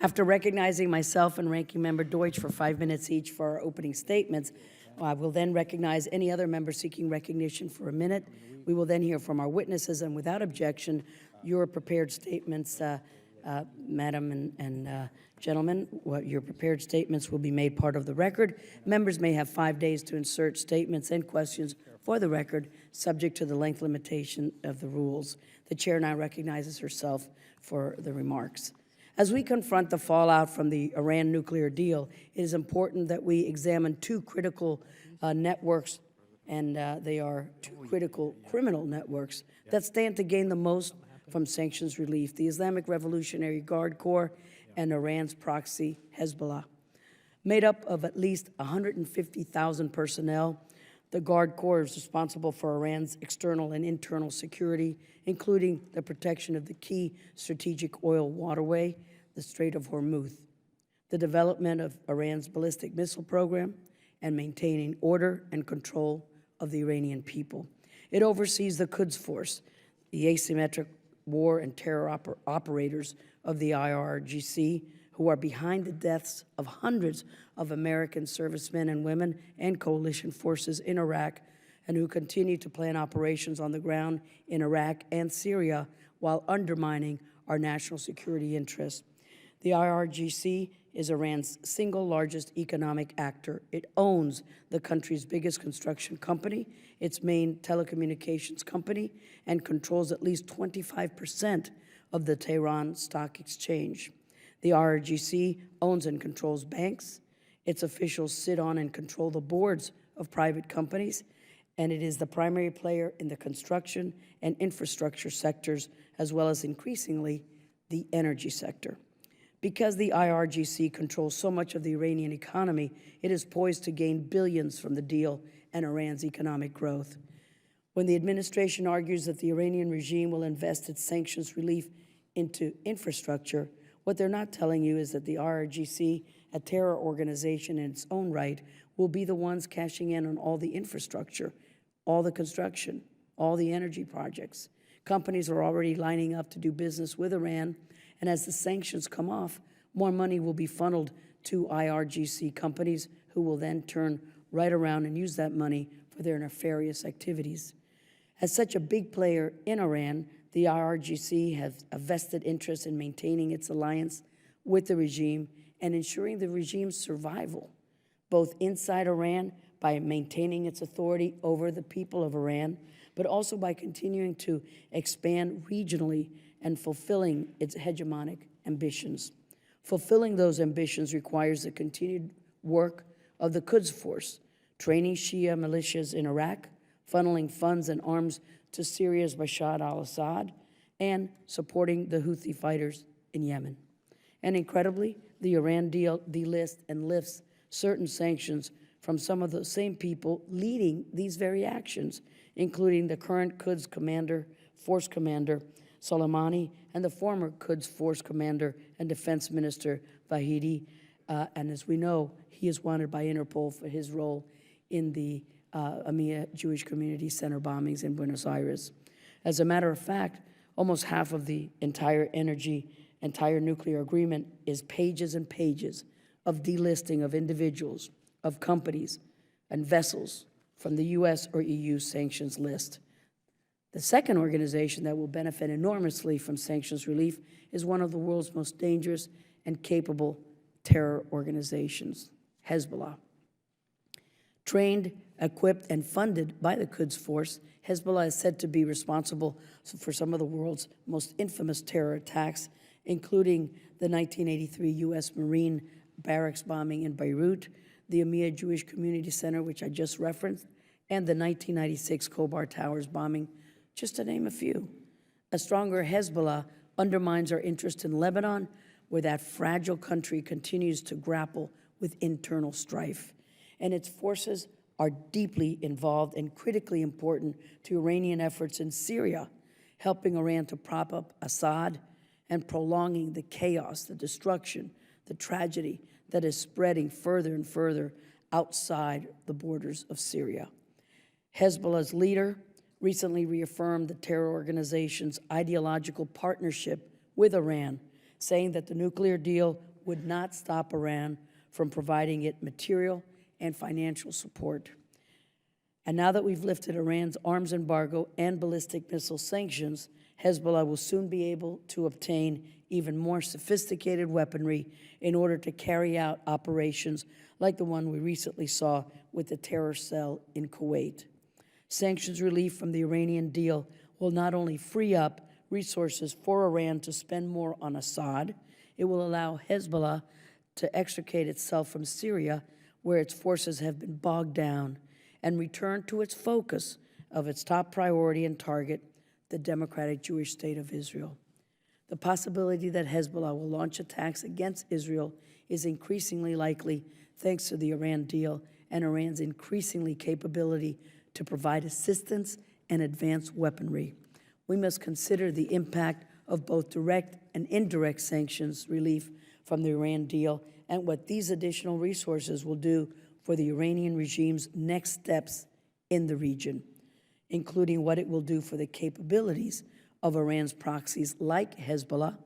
After recognizing myself and Ranking Member Deutsch for 5 minutes each for our opening statements, I will then recognize any other member seeking recognition for a minute. We will then hear from our witnesses, and without objection, your prepared statements, Madam and gentlemen, your prepared statements will be made part of the record. Members may have 5 days to insert statements and questions for the record, subject to the length limitation of the rules. The chair now recognizes herself for the remarks. As we confront the fallout from the Iran nuclear deal, it is important that we examine two critical networks, and they are two critical criminal networks that stand to gain the most from sanctions relief: the Islamic Revolutionary Guard Corps and Iran's proxy, Hezbollah. Made up of at least 150,000 personnel, the Guard Corps is responsible for Iran's external and internal security, including the protection of the key strategic oil waterway, the Strait of Hormuz, the development of Iran's ballistic missile program, and maintaining order and control of the Iranian people. It oversees the Quds Force, the asymmetric war and terror operators of the IRGC, who are behind the deaths of hundreds of American servicemen and women and coalition forces in Iraq, and who continue to plan operations on the ground in Iraq and Syria while undermining our national security interests. The IRGC is Iran's single largest economic actor. It owns the country's biggest construction company, its main telecommunications company, and controls at least 25% of the Tehran Stock Exchange. The IRGC owns and controls banks. Its officials sit on and control the boards of private companies, and it is the primary player in the construction and infrastructure sectors, as well as increasingly the energy sector. Because the IRGC controls so much of the Iranian economy, it is poised to gain billions from the deal and Iran's economic growth. When the administration argues that the Iranian regime will invest its sanctions relief into infrastructure, what they're not telling you is that the IRGC, a terror organization in its own right, will be the ones cashing in on all the infrastructure, all the construction, all the energy projects. Companies are already lining up to do business with Iran, and as the sanctions come off, more money will be funneled to IRGC companies, who will then turn right around and use that money for their nefarious activities. As such a big player in Iran, the IRGC has a vested interest in maintaining its alliance with the regime and ensuring the regime's survival, both inside Iran by maintaining its authority over the people of Iran, but also by continuing to expand regionally and fulfilling its hegemonic ambitions. Fulfilling those ambitions requires the continued work of the Quds Force, training Shia militias in Iraq, funneling funds and arms to Syria's Bashar al-Assad, and supporting the Houthi fighters in Yemen. And incredibly, the Iran deal delists and lifts certain sanctions from some of the same people leading these very actions, including the current Quds Force Commander, Soleimani, and the former Quds Force Commander and Defense Minister, Vahidi. And as we know, he is wanted by Interpol for his role in the AMIA Jewish Community Center bombings in Buenos Aires. As a matter of fact, almost half of the entire nuclear agreement is pages and pages of delisting of individuals, of companies, and vessels from the U.S. or EU sanctions list. The second organization that will benefit enormously from sanctions relief is one of the world's most dangerous and capable terror organizations, Hezbollah. Trained, equipped, and funded by the Quds Force, Hezbollah is said to be responsible for some of the world's most infamous terror attacks, including the 1983 U.S. Marine barracks bombing in Beirut, the AMIA Jewish Community Center, which I just referenced, and the 1996 Khobar Towers bombing, just to name a few. A stronger Hezbollah undermines our interest in Lebanon, where that fragile country continues to grapple with internal strife. And its forces are deeply involved and critically important to Iranian efforts in Syria, helping Iran to prop up Assad and prolonging the chaos, the destruction, the tragedy that is spreading further and further outside the borders of Syria. Hezbollah's leader recently reaffirmed the terror organization's ideological partnership with Iran, saying that the nuclear deal would not stop Iran from providing it material and financial support. And now that we've lifted Iran's arms embargo and ballistic missile sanctions, Hezbollah will soon be able to obtain even more sophisticated weaponry in order to carry out operations like the one we recently saw with the terror cell in Kuwait. Sanctions relief from the Iranian deal will not only free up resources for Iran to spend more on Assad, it will allow Hezbollah to extricate itself from Syria, where its forces have been bogged down, and return to its focus of its top priority and target, the democratic Jewish state of Israel. The possibility that Hezbollah will launch attacks against Israel is increasingly likely thanks to the Iran deal and Iran's increasingly capability to provide assistance and advanced weaponry. We must consider the impact of both direct and indirect sanctions relief from the Iran deal and what these additional resources will do for the Iranian regime's next steps in the region, including what it will do for the capabilities of Iran's proxies like Hezbollah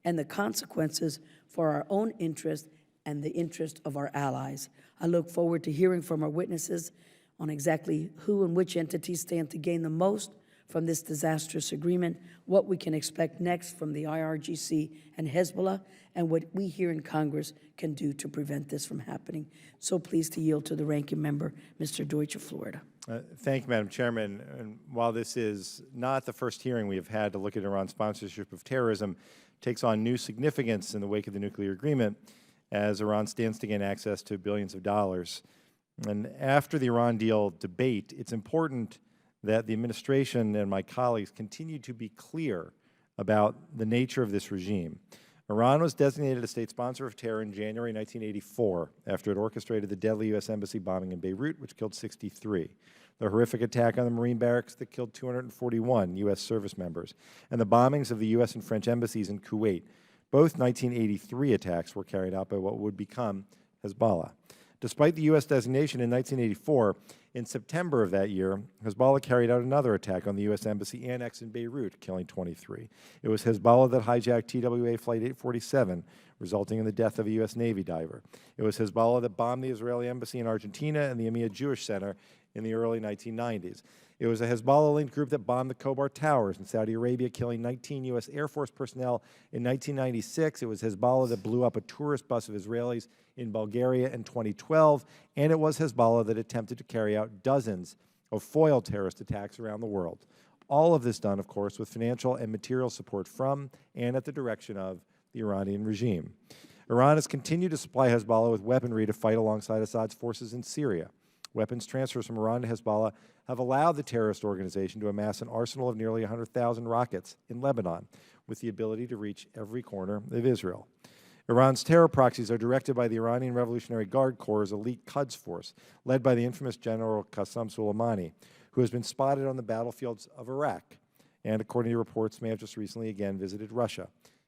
and the consequences for our own interest and the interest of our allies. I look forward to hearing from our witnesses on exactly who and which entities stand to gain the most from this disastrous agreement, what we can expect next from the IRGC and Hezbollah, and what we here in Congress can do to prevent this from happening. So pleased to yield to the ranking member, Mr. Deutsch of Florida. Thank you, Madam Chairman. And while this is not the first hearing we have had to look at Iran's sponsorship of terrorism, it takes on new significance in the wake of the nuclear agreement as Iran stands to gain access to billions of dollars. And after the Iran deal debate, it's important that the administration and my colleagues continue to be clear about the nature of this regime. Iran was designated a state sponsor of terror in January 1984 after it orchestrated the deadly U.S. embassy bombing in Beirut, which killed 63, the horrific attack on the Marine barracks that killed 241 U.S. service members, and the bombings of the U.S. and French embassies in Kuwait. Both 1983 attacks were carried out by what would become Hezbollah. Despite the U.S. designation in 1984, in September of that year, Hezbollah carried out another attack on the U.S. Embassy Annex in Beirut, killing 23. It was Hezbollah that hijacked TWA Flight 847, resulting in the death of a U.S. Navy diver. It was Hezbollah that bombed the Israeli Embassy in Argentina and the EMEA Jewish Center in the early 1990s. It was a Hezbollah-linked group that bombed the Khobar Towers in Saudi Arabia, killing 19 U.S. Air Force personnel in 1996. It was Hezbollah that blew up a tourist bus of Israelis in Bulgaria in 2012. And it was Hezbollah that attempted to carry out dozens of foil terrorist attacks around the world. All of this done, of course, with financial and material support from and at the direction of the Iranian regime. Iran has continued to supply Hezbollah with weaponry to fight alongside Assad's forces in Syria. Weapons transfers from Iran to Hezbollah have allowed the terrorist organization to amass an arsenal of nearly 100,000 rockets in Lebanon, with the ability to reach every corner of Israel. Iran's terror proxies are directed by the Iranian Revolutionary Guard Corps' elite Quds force, led by the infamous General Qasem Soleimani, who has been spotted on the battlefields of Iraq and, according to reports, may have just recently again visited Russia,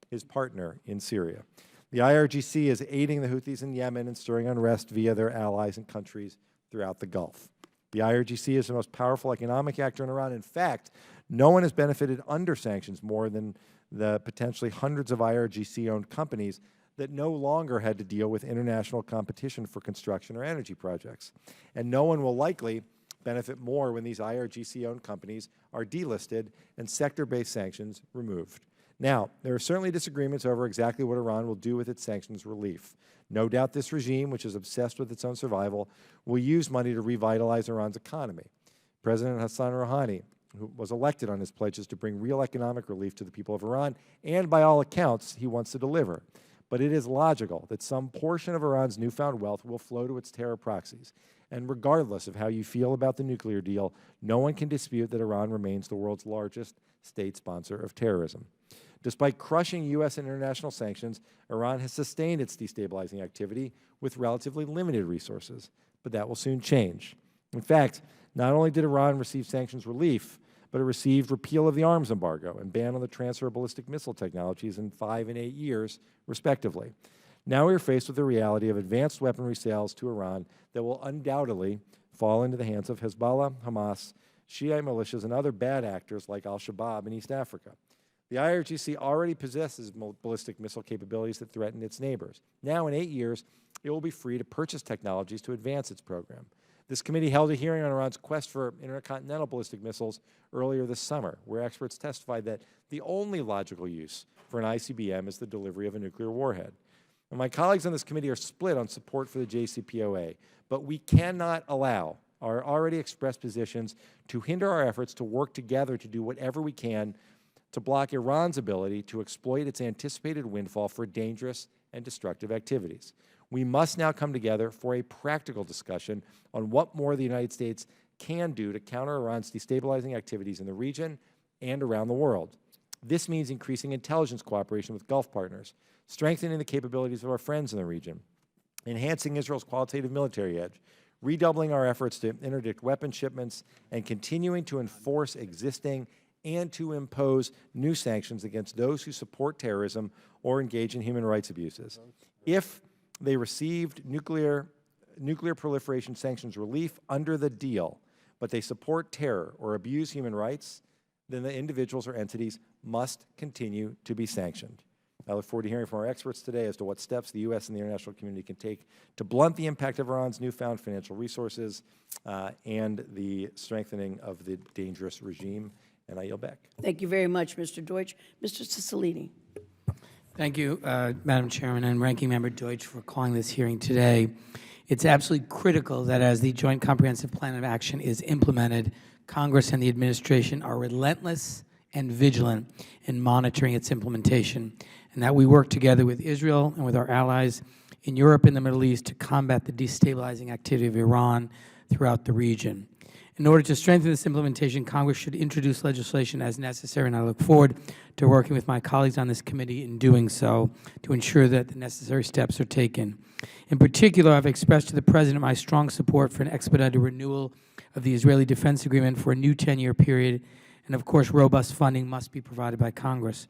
his partner in Syria. The IRGC is aiding the Houthis in Yemen and stirring unrest via their allies and countries throughout the Gulf. The IRGC is the most powerful economic actor in Iran. In fact, no one has benefited under sanctions more than the potentially hundreds of IRGC-owned companies that no longer had to deal with international competition for construction or energy projects. And no one will likely benefit more when these IRGC-owned companies are delisted and sector-based sanctions removed. Now, there are certainly disagreements over exactly what Iran will do with its sanctions relief. No doubt this regime, which is obsessed with its own survival, will use money to revitalize Iran's economy. President Hassan Rouhani, who was elected on his pledges to bring real economic relief to the people of Iran, and by all accounts, he wants to deliver. But it is logical that some portion of Iran's newfound wealth will flow to its terror proxies. And regardless of how you feel about the nuclear deal, no one can dispute that Iran remains the world's largest state sponsor of terrorism. Despite crushing U.S. and international sanctions, Iran has sustained its destabilizing activity with relatively limited resources, but that will soon change. In fact, not only did Iran receive sanctions relief, but it received repeal of the arms embargo and ban on the transfer of ballistic missile technologies in 5 and 8 years, respectively. Now we are faced with the reality of advanced weaponry sales to Iran that will undoubtedly fall into the hands of Hezbollah, Hamas, Shiite militias, and other bad actors like al-Shabaab in East Africa. The IRGC already possesses ballistic missile capabilities that threaten its neighbors. Now, in 8 years, it will be free to purchase technologies to advance its program. This committee held a hearing on Iran's quest for intercontinental ballistic missiles earlier this summer, where experts testified that the only logical use for an ICBM is the delivery of a nuclear warhead. And my colleagues on this committee are split on support for the JCPOA, but we cannot allow our already expressed positions to hinder our efforts to work together to do whatever we can to block Iran's ability to exploit its anticipated windfall for dangerous and destructive activities. We must now come together for a practical discussion on what more the United States can do to counter Iran's destabilizing activities in the region and around the world. This means increasing intelligence cooperation with Gulf partners, strengthening the capabilities of our friends in the region, enhancing Israel's qualitative military edge, redoubling our efforts to interdict weapon shipments, and continuing to enforce existing and to impose new sanctions against those who support terrorism or engage in human rights abuses. If they received nuclear proliferation sanctions relief under the deal, but they support terror or abuse human rights, then the individuals or entities must continue to be sanctioned. I look forward to hearing from our experts today as to what steps the U.S. and the international community can take to blunt the impact of Iran's newfound financial resources and the strengthening of the dangerous regime. And I yield back. Thank you very much, Mr. Deutsch. Mr. Cicilline. Thank you, Madam Chairman and Ranking Member Deutsch, for calling this hearing today. It's absolutely critical that as the Joint Comprehensive Plan of Action is implemented, Congress and the administration are relentless and vigilant in monitoring its implementation, and that we work together with Israel and with our allies in Europe and the Middle East to combat the destabilizing activity of Iran throughout the region. In order to strengthen this implementation, Congress should introduce legislation as necessary, and I look forward to working with my colleagues on this committee in doing so to ensure that the necessary steps are taken. In particular, I've expressed to the President my strong support for an expedited renewal of the Israeli Defense Agreement for a new 10-year period, and of course, robust funding must be provided by Congress.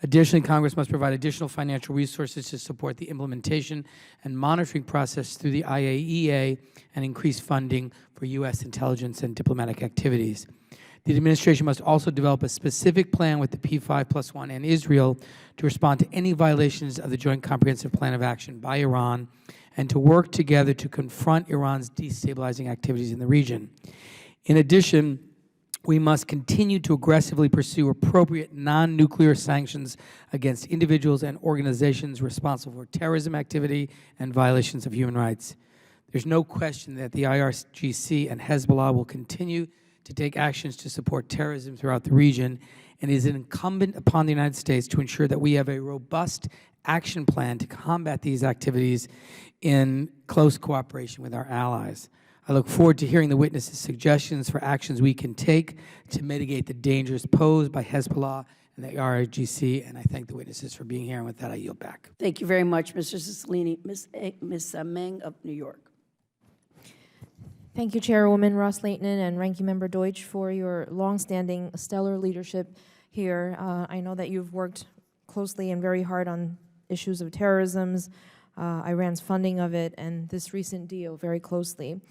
Additionally, Congress must provide additional financial resources to support the implementation and monitoring process through the IAEA and increase funding for U.S. intelligence and diplomatic activities. The administration must also develop a specific plan with the P5+1 and Israel to respond to any violations of the Joint Comprehensive Plan of Action by Iran and to work together to confront Iran's destabilizing activities in the region. In addition, we must continue to aggressively pursue appropriate non-nuclear sanctions against individuals and organizations responsible for terrorism activity and violations of human rights. There's no question that the IRGC and Hezbollah will continue to take actions to support terrorism throughout the region, and it is incumbent upon the United States to ensure that we have a robust action plan to combat these activities in close cooperation with our allies. I look forward to hearing the witnesses' suggestions for actions we can take to mitigate the dangers posed by Hezbollah and the IRGC, and I thank the witnesses for being here, and with that, I yield back. Thank you very much, Mr. Cicilline. Ms. Meng of New York. Thank you, Chairwoman Ros-Lehtinen and Ranking Member Deutsch, for your longstanding stellar leadership here. I know that you've worked closely and very hard on issues of terrorism, Iran's funding of it, and this recent deal very closely.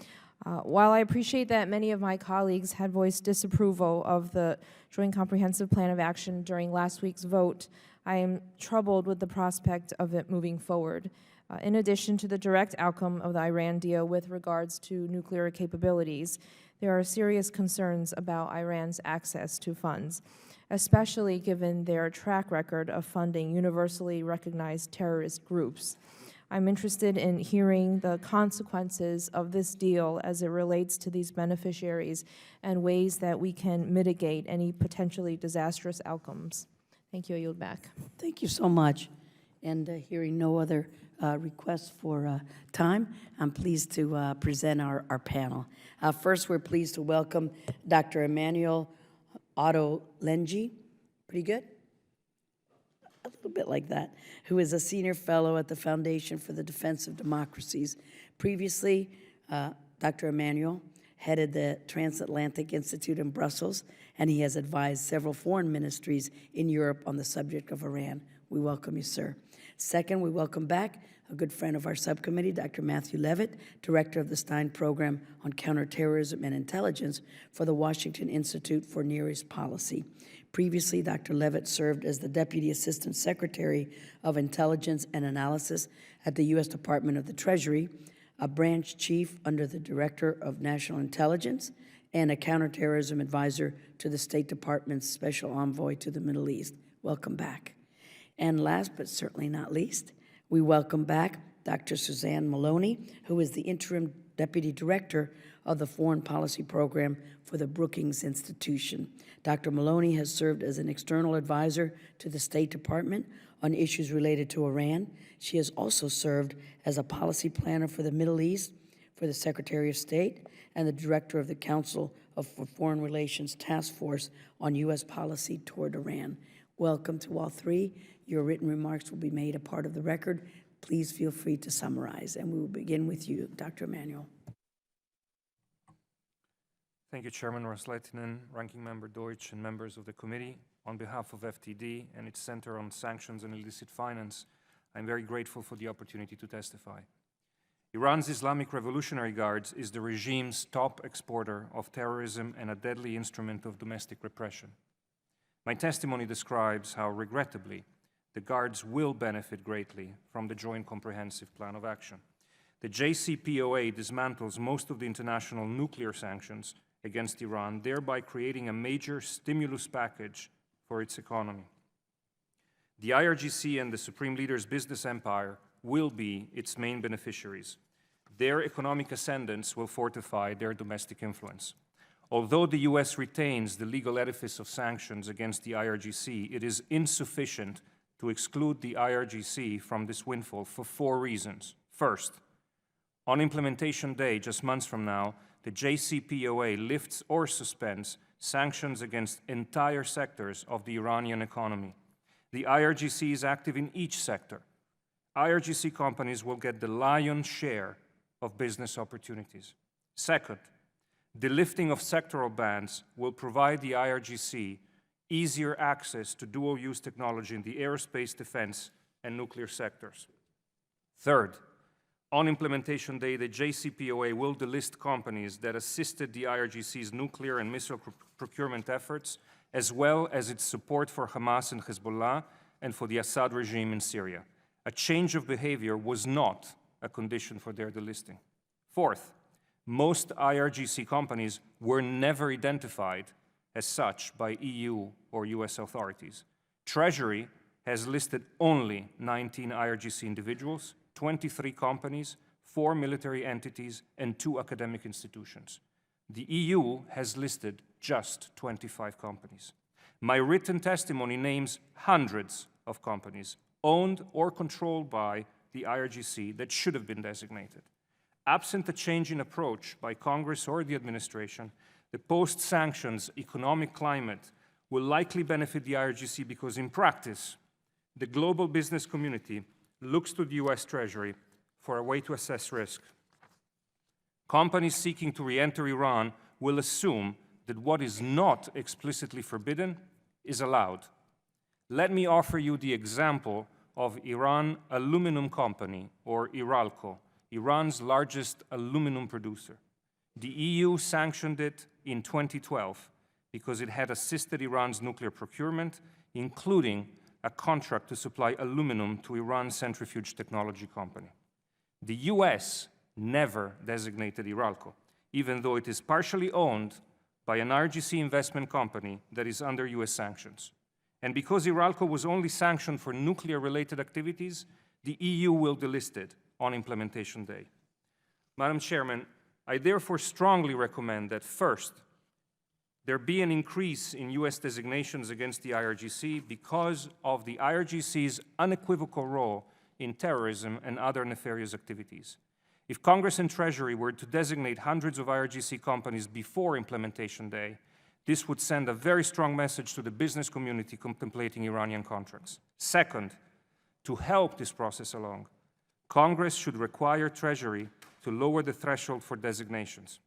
While I appreciate that many of my colleagues had voiced disapproval of the Joint Comprehensive Plan of Action during last week's vote, I am troubled with the prospect of it moving forward. In addition to the direct outcome of the Iran deal with regards to nuclear capabilities, there are serious concerns about Iran's access to funds, especially given their track record of funding universally recognized terrorist groups. I'm interested in hearing the consequences of this deal as it relates to these beneficiaries and ways that we can mitigate any potentially disastrous outcomes. Thank you. I yield back. Thank you so much. And hearing no other requests for time, I'm pleased to present our panel. First, we're pleased to welcome Dr. Emmanuel Otto-Lengi. Pretty good? A little bit like that, who is a senior fellow at the Foundation for the Defense of Democracies. Previously, Dr. Emmanuel headed the Transatlantic Institute in Brussels, and he has advised several foreign ministries in Europe on the subject of Iran. We welcome you, sir. Second, we welcome back a good friend of our subcommittee, Dr. Matthew Levitt, director of the Stein Program on Counterterrorism and Intelligence for the Washington Institute for Near East Policy. Previously, Dr. Levitt served as the Deputy Assistant Secretary of Intelligence and Analysis at the U.S. Department of the Treasury, a branch chief under the Director of National Intelligence, and a counterterrorism advisor to the State Department's Special Envoy to the Middle East. Welcome back. And last but certainly not least, we welcome back Dr. Suzanne Maloney, who is the Interim Deputy Director of the Foreign Policy Program for the Brookings Institution. Dr. Maloney has served as an external advisor to the State Department on issues related to Iran. She has also served as a policy planner for the Middle East for the Secretary of State and the Director of the Council of Foreign Relations Task Force on U.S. policy toward Iran. Welcome to all three. Your written remarks will be made a part of the record. Please feel free to summarize, and we will begin with you, Dr. Emanuel. Thank you, Chairman Ros-Lehtinen, Ranking Member Deutsch, and members of the committee. On behalf of FTD and its Center on Sanctions and Illicit Finance, I'm very grateful for the opportunity to testify. Iran's Islamic Revolutionary Guards is the regime's top exporter of terrorism and a deadly instrument of domestic repression. My testimony describes how, regrettably, the Guards will benefit greatly from the Joint Comprehensive Plan of Action. The JCPOA dismantles most of the international nuclear sanctions against Iran, thereby creating a major stimulus package for its economy. The IRGC and the Supreme Leader's business empire will be its main beneficiaries. Their economic ascendance will fortify their domestic influence. Although the U.S. retains the legal edifice of sanctions against the IRGC, it is insufficient to exclude the IRGC from this windfall for 4 reasons. First, on implementation day, just months from now, the JCPOA lifts or suspends sanctions against entire sectors of the Iranian economy. The IRGC is active in each sector. IRGC companies will get the lion's share of business opportunities. Second, the lifting of sectoral bans will provide the IRGC easier access to dual-use technology in the aerospace, defense, and nuclear sectors. Third, on implementation day, the JCPOA will delist companies that assisted the IRGC's nuclear and missile procurement efforts, as well as its support for Hamas and Hezbollah and for the Assad regime in Syria. A change of behavior was not a condition for their delisting. Fourth, most IRGC companies were never identified as such by EU or US authorities. Treasury has listed only 19 IRGC individuals, 23 companies, 4 military entities, and 2 academic institutions. The EU has listed just 25 companies. My written testimony names hundreds of companies owned or controlled by the IRGC that should have been designated. Absent a change in approach by Congress or the administration, the post-sanctions economic climate will likely benefit the IRGC because, in practice, the global business community looks to the US Treasury for a way to assess risk. Companies seeking to re-enter Iran will assume that what is not explicitly forbidden is allowed. Let me offer you the example of Iran Aluminum Company, or Iralco, Iran's largest aluminum producer. The EU sanctioned it in 2012 because it had assisted Iran's nuclear procurement, including a contract to supply aluminum to Iran's centrifuge technology company. The US never designated Iralco, even though it is partially owned by an IRGC investment company that is under US sanctions. And because Iralco was only sanctioned for nuclear-related activities, the EU will delist it on implementation day. Madam Chairman, I therefore strongly recommend that first, there be an increase in US designations against the IRGC because of the IRGC's unequivocal role in terrorism and other nefarious activities. If Congress and Treasury were to designate hundreds of IRGC companies before implementation day, this would send a very strong message to the business community contemplating Iranian contracts. Second, to help this process along, Congress should require Treasury to lower the threshold for designations.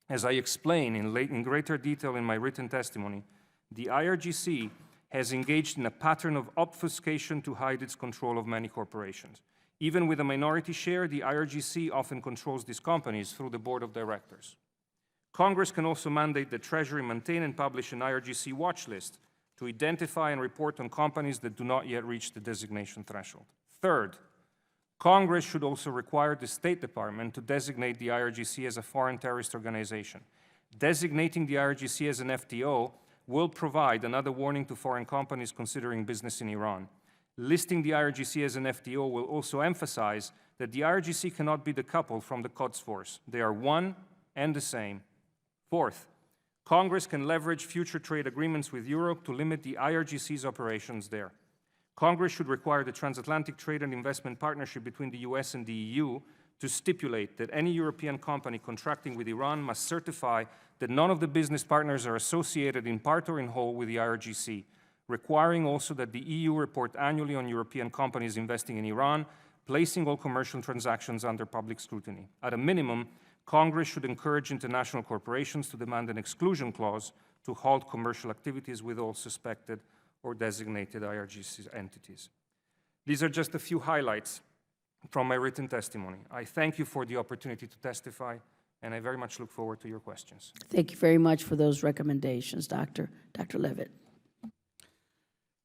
As I explain in greater detail in my written testimony, the IRGC has engaged in a pattern of obfuscation to hide its control of many corporations. Even with a minority share, the IRGC often controls these companies through the board of directors. Congress can also mandate that Treasury maintain and publish an IRGC watch list to to identify and report on companies that do not yet reach the designation threshold. Third, Congress should also require the State Department to designate the IRGC as a foreign terrorist organization. Designating the IRGC as an FTO will provide another warning to foreign companies considering business in Iran. Listing the IRGC as an FTO will also emphasize that the IRGC cannot be decoupled from the Quds Force. They are one and the same. Fourth, Congress can leverage future trade agreements with Europe to limit the IRGC's operations there. Congress should require the Transatlantic Trade and Investment Partnership between the US and the EU to stipulate that any European company contracting with Iran must certify that none of the business partners are associated in part or in whole with the IRGC, requiring also that the EU report annually on European companies investing in Iran, placing all commercial transactions under public scrutiny. At a minimum, Congress should encourage international corporations to demand an exclusion clause to halt commercial activities with all suspected or designated IRGC entities. These are just a few highlights from my written testimony. I thank you for the opportunity to testify, and I very much look forward to your questions. Thank you very much for those recommendations, Dr. Levitt.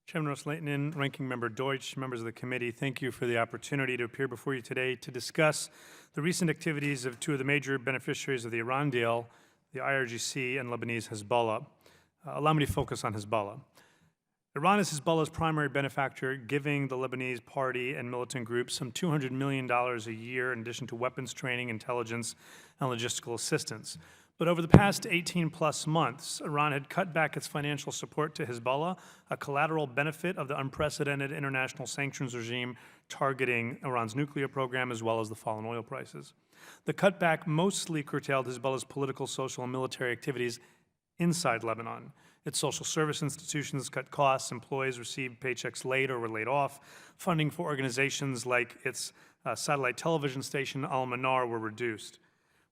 Chairman Ros-Lehtinen, Ranking Member Deutsch, members of the committee, thank you for the opportunity to appear before you today to discuss the recent activities of two of the major beneficiaries of the Iran deal, the IRGC and Lebanese Hezbollah. Allow me to focus on Hezbollah. Iran is Hezbollah's primary benefactor, giving the Lebanese party and militant groups some $200 million a year in addition to weapons training, intelligence, and logistical assistance. But over the past 18-plus months, Iran had cut back its financial support to Hezbollah, a collateral benefit of the unprecedented international sanctions regime targeting Iran's nuclear program as well as the fall in oil prices. The cutback mostly curtailed Hezbollah's political, social, and military activities inside Lebanon. Its social service institutions cut costs, employees received paychecks late or were laid off, funding for organizations like its satellite television station Al-Manar were reduced.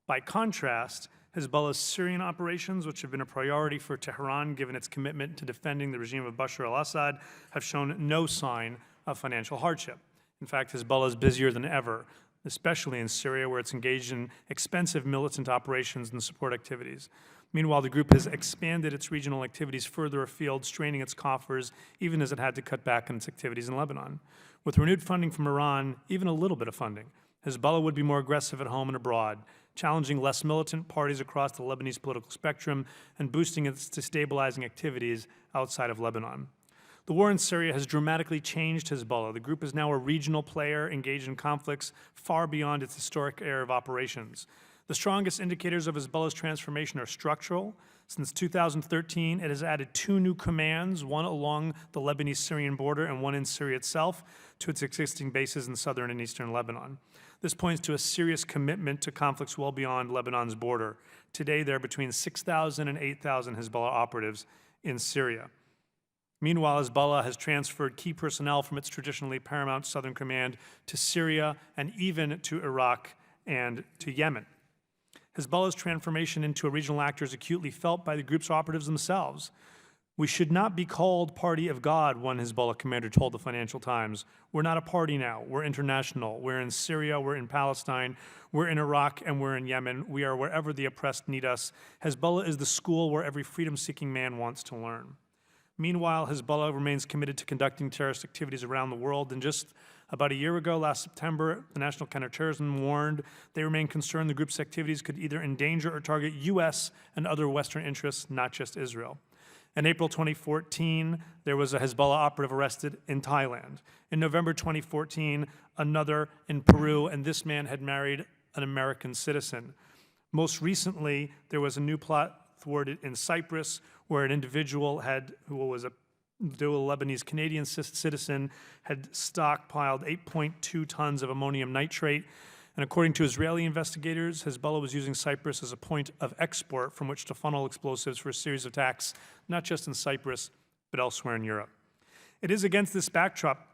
By contrast, Hezbollah's Syrian operations, which have been a priority for Tehran given its commitment to defending the regime of Bashar al-Assad, have shown no sign of financial hardship. In fact, Hezbollah is busier than ever, especially in Syria, where it's engaged in expensive militant operations and support activities. Meanwhile, the group has expanded its regional activities further afield, straining its coffers, even as it had to cut back on its activities in Lebanon. With renewed funding from Iran, even a little bit of funding, Hezbollah would be more aggressive at home and abroad, challenging less militant parties across the Lebanese political spectrum and boosting its destabilizing activities outside of Lebanon. The war in Syria has dramatically changed Hezbollah. The group is now a regional player engaged in conflicts far beyond its historic era of operations. The strongest indicators of Hezbollah's transformation are structural. Since 2013, it has added 2 new commands, one along the Lebanese-Syrian border and one in Syria itself, to its existing bases in southern and eastern Lebanon. This points to a serious commitment to conflicts well beyond Lebanon's border. Today, there are between 6,000 and 8,000 Hezbollah operatives in Syria. Meanwhile, Hezbollah has transferred key personnel from its traditionally paramount southern command to Syria and even to Iraq and to Yemen. Hezbollah's transformation into a regional actor is acutely felt by the group's operatives themselves. We should not be called party of God, one Hezbollah commander told the Financial Times. We're not a party now. We're international. We're in Syria. We're in Palestine. We're in Iraq, and we're in Yemen. We are wherever the oppressed need us. Hezbollah is the school where every freedom-seeking man wants to learn. Meanwhile, Hezbollah remains committed to conducting terrorist activities around the world. And just about a year ago, last September, the National Counterterrorism warned they remain concerned the group's activities could either endanger or target U.S. and other Western interests, not just Israel. In April 2014, there was a Hezbollah operative arrested in Thailand. In November 2014, another in Peru, and this man had married an American citizen. Most recently, there was a new plot thwarted in Cyprus, where an individual who was a dual Lebanese-Canadian citizen, had stockpiled 8.2 tons of ammonium nitrate. And according to Israeli investigators, Hezbollah was using Cyprus as a point of export from which to funnel explosives for a series of attacks, not just in Cyprus, but elsewhere in Europe. It is against this backdrop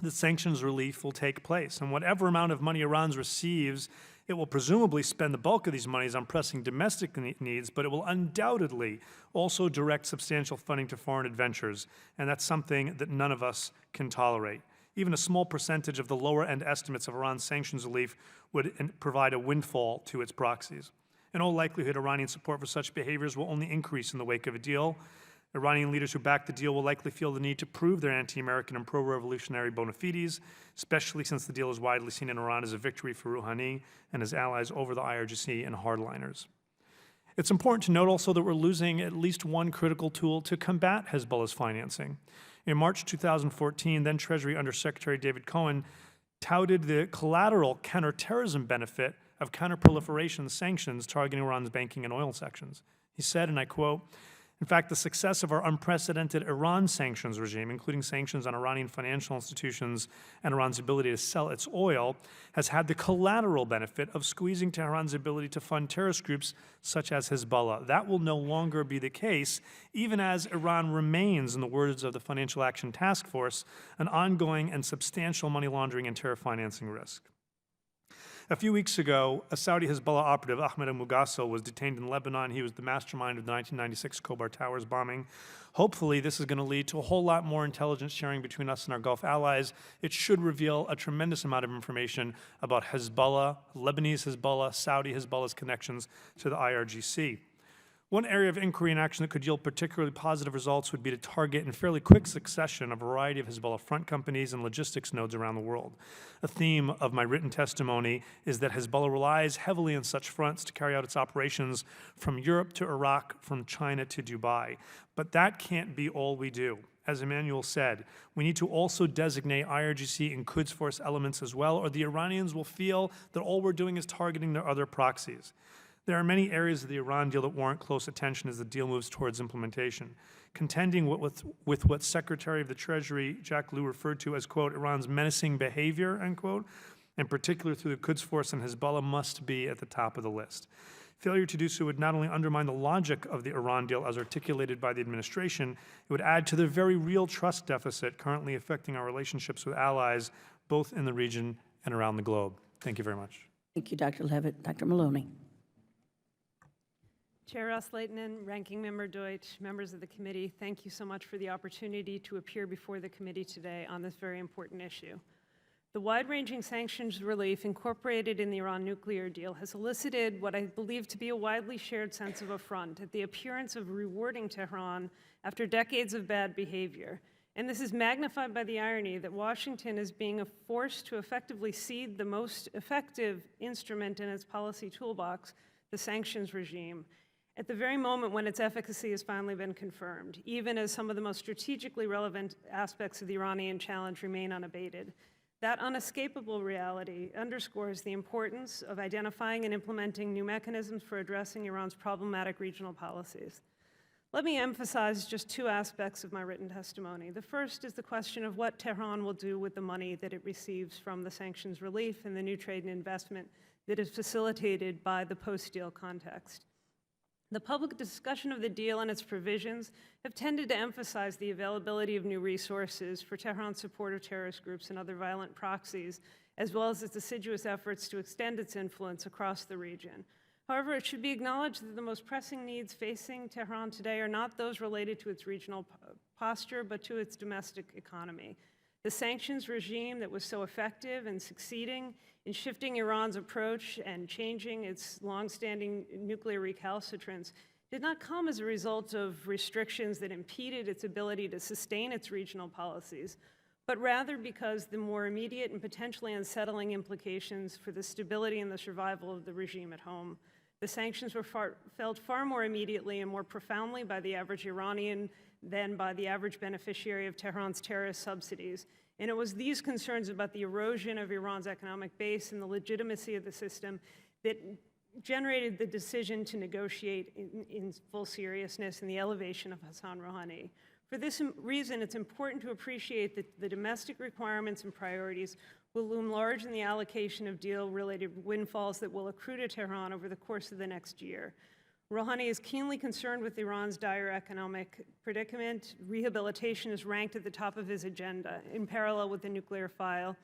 that sanctions relief will take place. And whatever amount of money Iran receives, it will presumably spend the bulk of these monies on pressing domestic needs, but it will undoubtedly also direct substantial funding to foreign adventures, and that's something that none of us can tolerate. Even a small percentage of the lower-end estimates of Iran's sanctions relief would provide a windfall to its proxies. In all likelihood, Iranian support for such behaviors will only increase in the wake of a deal. Iranian leaders who back the deal will likely feel the need to prove their anti-American and pro-revolutionary bona fides, especially since the deal is widely seen in Iran as a victory for Rouhani and his allies over the IRGC and hardliners. It's important to note also that we're losing at least one critical tool to combat Hezbollah's financing. In March 2014, then Treasury Undersecretary David Cohen touted the collateral counterterrorism benefit of counterproliferation sanctions targeting Iran's banking and oil sections. He said, and I quote, "In fact, the success of our unprecedented Iran sanctions regime, including sanctions on Iranian financial institutions and Iran's ability to sell its oil, has had the collateral benefit of squeezing Tehran's ability to fund terrorist groups such as Hezbollah. That will no longer be the case, even as Iran remains, in the words of the Financial Action Task Force, an ongoing and substantial money laundering and terror financing risk." A few weeks ago, a Saudi Hezbollah operative, Ahmed al-Mughassil, was detained in Lebanon. He was the mastermind of the 1996 Khobar Towers bombing. Hopefully, this is going to lead to a whole lot more intelligence sharing between us and our Gulf allies. It should reveal a tremendous amount of information about Hezbollah, Lebanese Hezbollah, Saudi Hezbollah's connections to the IRGC. One area of inquiry and action that could yield particularly positive results would be to target in fairly quick succession a variety of Hezbollah front companies and logistics nodes around the world. A theme of my written testimony is that Hezbollah relies heavily on such fronts to carry out its operations from Europe to Iraq, from China to Dubai. But that can't be all we do. As Emmanuel said, we need to also designate IRGC and Quds Force elements as well, or the Iranians will feel that all we're doing is targeting their other proxies. There are many areas of the Iran deal that warrant close attention as the deal moves towards implementation. Contending with what Secretary of the Treasury Jack Lew referred to as, quote, Iran's menacing behavior, end quote, in particular through the Quds Force and Hezbollah, must be at the top of the list. Failure to do so would not only undermine the logic of the Iran deal as articulated by the administration, it would add to the very real trust deficit currently affecting our relationships with allies, both in the region and around the globe. Thank you very much. Thank you, Dr. Levitt. Dr. Maloney. Chair Ros-Lehtinen, Ranking Member Deutsch, members of the committee, thank you so much for the opportunity to appear before the committee today on this very important issue. The wide-ranging sanctions relief incorporated in the Iran nuclear deal has elicited what I believe to be a widely shared sense of affront at the appearance of rewarding Tehran after decades of bad behavior. And this is magnified by the irony that Washington is being forced to effectively cede the most effective instrument in its policy toolbox, the sanctions regime, at the very moment when its efficacy has finally been confirmed, even as some of the most strategically relevant aspects of the Iranian challenge remain unabated. That unescapable reality underscores the importance of identifying and implementing new mechanisms for addressing Iran's problematic regional policies. Let me emphasize just two aspects of my written testimony. The first is the question of what Tehran will do with the money that it receives from the sanctions relief and the new trade and investment that is facilitated by the post-deal context. The public discussion of the deal and its provisions have tended to emphasize the availability of new resources for Tehran's support of terrorist groups and other violent proxies, as well as its assiduous efforts to extend its influence across the region. However, it should be acknowledged that the most pressing needs facing Tehran today are not those related to its regional posture, but to its domestic economy. The sanctions regime that was so effective and succeeding in shifting Iran's approach and changing its longstanding nuclear recalcitrance did not come as a result of restrictions that impeded its ability to sustain its regional policies, but rather because the more immediate and potentially unsettling implications for the stability and the survival of the regime at home. The sanctions were felt far more immediately and more profoundly by the average Iranian than by the average beneficiary of Tehran's terrorist subsidies. And it was these concerns about the erosion of Iran's economic base and the legitimacy of the system that generated the decision to negotiate in full seriousness in the elevation of Hassan Rouhani. For this reason, it's important to appreciate that the domestic requirements and priorities will loom large in the allocation of deal-related windfalls that will accrue to Tehran over the course of the next year. Rouhani is keenly concerned with Iran's dire economic predicament. Rehabilitation is ranked at the top of his agenda, in parallel with the nuclear file.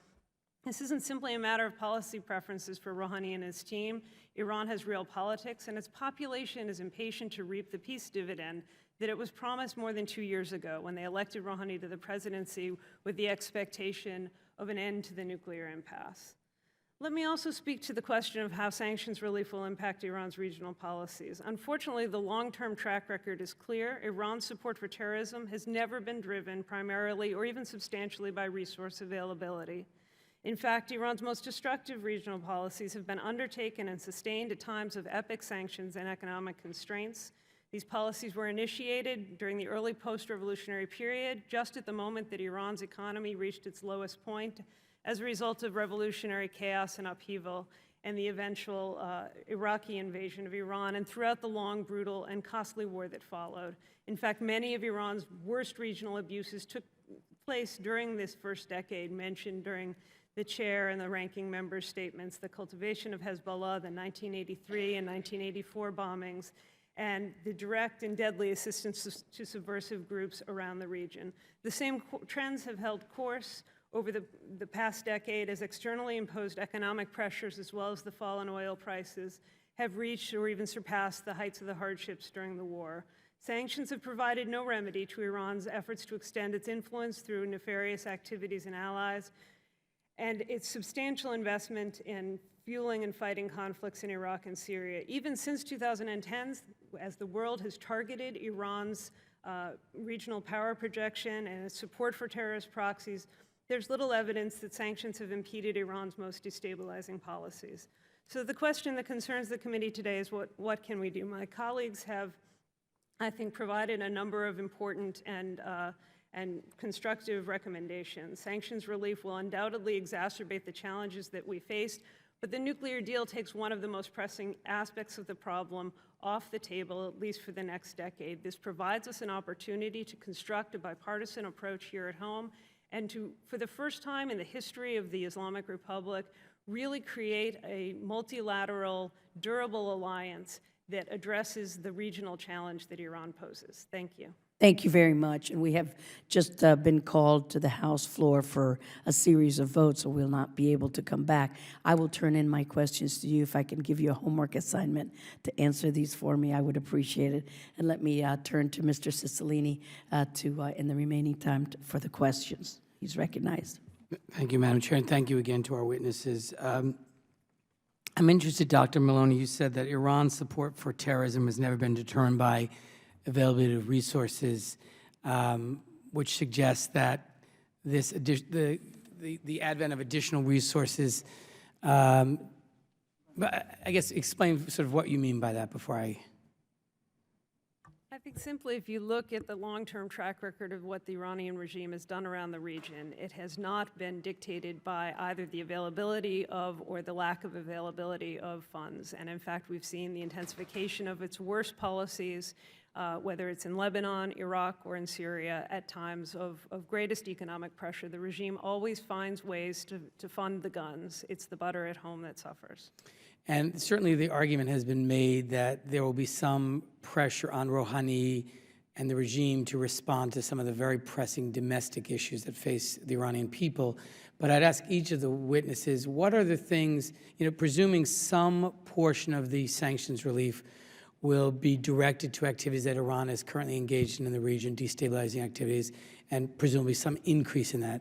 This isn't simply a matter of policy preferences for Rouhani and his team. Iran has real politics, and its population is impatient to reap the peace dividend that it was promised more than 2 years ago when they elected Rouhani to the presidency with the expectation of an end to the nuclear impasse. Let me also speak to the question of how sanctions relief will impact Iran's regional policies. Unfortunately, the long-term track record is clear. Iran's support for terrorism has never been driven primarily or even substantially by resource availability. In fact, Iran's most destructive regional policies have been undertaken and sustained at times of epic sanctions and economic constraints. These policies were initiated during the early post-revolutionary period, just at the moment that Iran's economy reached its lowest point, as a result of revolutionary chaos and upheaval and the eventual Iraqi invasion of Iran, and throughout the long, brutal, and costly war that followed. In fact, many of Iran's worst regional abuses took place during this first decade, mentioned during the chair and the ranking member's statements: the cultivation of Hezbollah, the 1983 and 1984 bombings, and the direct and deadly assistance to subversive groups around the region. The same trends have held course over the past decade as externally imposed economic pressures, as well as the fall in oil prices, have reached or even surpassed the heights of the hardships during the war. Sanctions have provided no remedy to Iran's efforts to extend its influence through nefarious activities and allies, and its substantial investment in fueling and fighting conflicts in Iraq and Syria. Even since 2010, as the world has targeted Iran's regional power projection and its support for terrorist proxies, there's little evidence that sanctions have impeded Iran's most destabilizing policies. So the question that concerns the committee today is what can we do? My colleagues have, I think, provided a number of important and constructive recommendations. Sanctions relief will undoubtedly exacerbate the challenges that we faced, but the nuclear deal takes one of the most pressing aspects of the problem off the table, at least for the next decade. This provides us an opportunity to construct a bipartisan approach here at home and to, for the first time in the history of the Islamic Republic, really create a multilateral, durable alliance that addresses the regional challenge that Iran poses. Thank you. Thank you very much. And we have just been called to the House floor for a series of votes, so we'll not be able to come back. I will turn in my questions to you. If I can give you a homework assignment to answer these for me, I would appreciate it. And let me turn to Mr. Cicilline in the remaining time for the questions. He's recognized. Thank you, Madam Chair, and thank you again to our witnesses. I'm interested, Dr. Maloney, you said that Iran's support for terrorism has never been determined by availability of resources, which suggests that this the advent of additional resources. But I guess explain sort of what you mean by that before I think simply if you look at the long-term track record of what the Iranian regime has done around the region, it has not been dictated by either the availability of or the lack of availability of funds. And in fact, we've seen the intensification of its worst policies, whether it's in Lebanon, Iraq, or in Syria, at times of greatest economic pressure. The regime always finds ways to fund the guns. It's the butter at home that suffers. And certainly the argument has been made that there will be some pressure on Rouhani and the regime to respond to some of the very pressing domestic issues that face the Iranian people. But I'd ask each of the witnesses, what are the things, presuming some portion of the sanctions relief will be directed to activities that Iran is currently engaged in the region, destabilizing activities, and presumably some increase in that.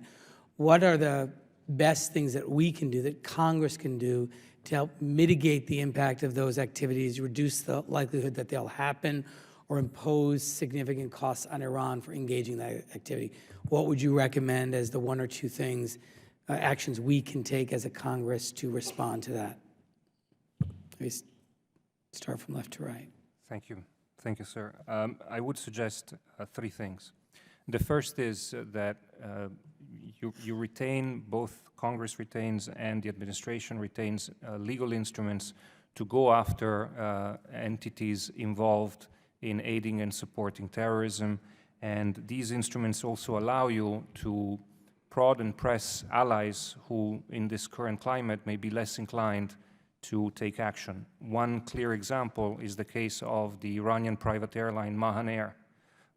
What are the best things that we can do, that Congress can do, to help mitigate the impact of those activities, reduce the likelihood that they'll happen, or impose significant costs on Iran for engaging that activity? What would you recommend as the one or two things, actions we can take as a Congress to respond to that? Maybe start from left to right. Thank you. Thank you, sir. I would suggest three things. The first is that you retain, both Congress retains and the administration retains legal instruments to go after entities involved in aiding and supporting terrorism. And these instruments also allow you to prod and press allies who, in this current climate, may be less inclined to take action. One clear example is the case of the Iranian private airline Mahan Air.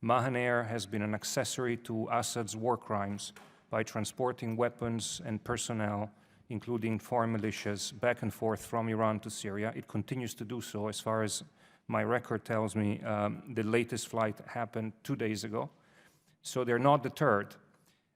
Mahan Air has been an accessory to Assad's war crimes by transporting weapons and personnel, including foreign militias, back and forth from Iran to Syria. It continues to do so. As far as my record tells me, the latest flight happened 2 days ago. So they're not deterred.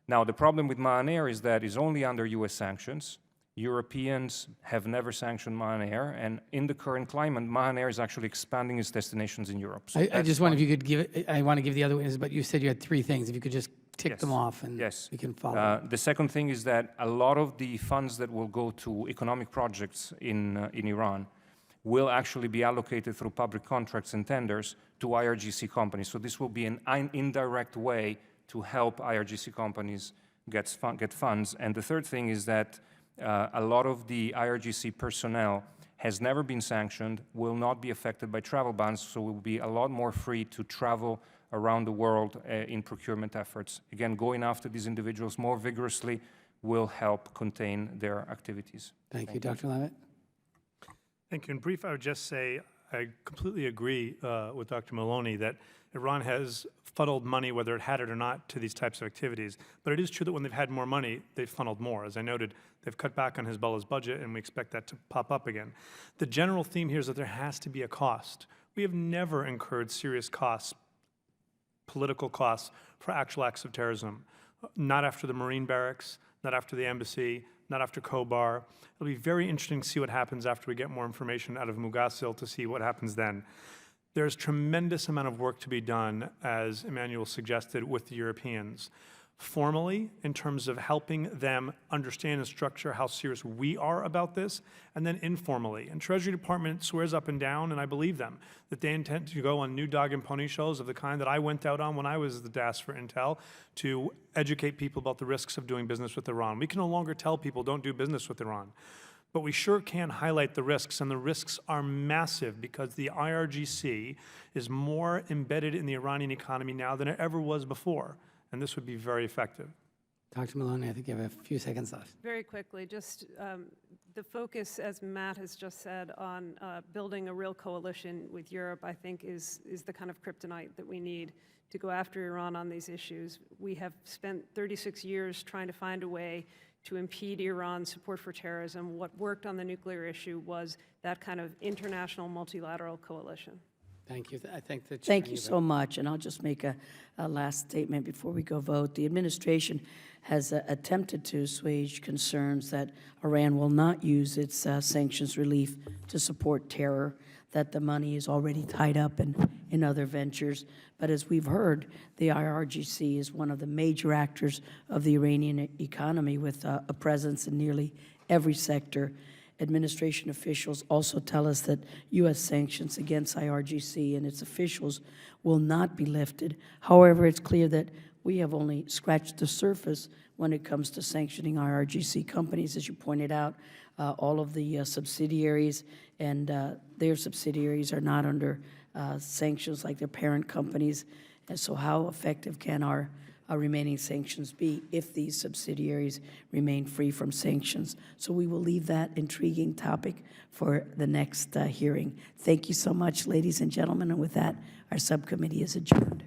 Now, the problem with Mahan Air is that it's only under U.S. sanctions. Europeans have never sanctioned Mahan Air, and in the current climate, Mahan Air is actually expanding its destinations in Europe. So I that's just wonder if why- you could give, I want to give the other witnesses, but you said you had 3 things. If you could just tick them Yes. off and Yes. we can follow. The second thing is that a lot of the funds that will go to economic projects in Iran will actually be allocated through public contracts and tenders to IRGC companies. So this will be an indirect way to help IRGC companies get funds. And the third thing is that a lot of the IRGC personnel has never been sanctioned, will not be affected by travel bans, so will be a lot more free to travel around the world in procurement efforts. Again, going after these individuals more vigorously will help contain their activities. Thank you, Dr. Levitt. Thank you. In brief, I would just say I completely agree with Dr. Maloney that Iran has funneled money, whether it had it or not, to these types of activities. But it is true that when they've had more money, they've funneled more. As I noted, they've cut back on Hezbollah's budget, and we expect that to pop up again. The general theme here is that there has to be a cost. We have never incurred serious costs, political costs, for actual acts of terrorism. Not after the Marine barracks, not after the embassy, not after Khobar. It'll be very interesting to see what happens after we get more information out of Mughassil to see what happens then. There's tremendous amount of work to be done, as Emmanuel suggested, with the Europeans. Formally, in terms of helping them understand and structure how serious we are about this, and then informally. And Treasury Department swears up and down, and I believe them, that they intend to go on new dog and pony shows of the kind that I went out on when I was the DAS for Intel to educate people about the risks of doing business with Iran. We can no longer tell people don't do business with Iran. But we sure can highlight the risks, and the risks are massive because the IRGC is more embedded in the Iranian economy now than it ever was before, and this would be very effective. Dr. Maloney, I think you have a few seconds left. Very quickly, just the focus, as Matt has just said, on building a real coalition with Europe, I think is the kind of kryptonite that we need to go after Iran on these issues. We have spent 36 years trying to find a way to impede Iran's support for terrorism. What worked on the nuclear issue was that kind of international multilateral coalition. Thank you. I think that. Thank you so much, and I'll just make a last statement before we go vote. The administration has attempted to assuage concerns that Iran will not use its sanctions relief to support terror, that the money is already tied up in other ventures. But as we've heard, the IRGC is one of the major actors of the Iranian economy with a presence in nearly every sector. Administration officials also tell us that U.S. sanctions against IRGC and its officials will not be lifted. However, it's clear that we have only scratched the surface when it comes to sanctioning IRGC companies. As you pointed out, all of the subsidiaries and their subsidiaries are not under sanctions like their parent companies. And so how effective can our remaining sanctions be if these subsidiaries remain free from sanctions? So we will leave that intriguing topic for the next hearing. Thank you so much, ladies and gentlemen. And with that, our subcommittee is adjourned.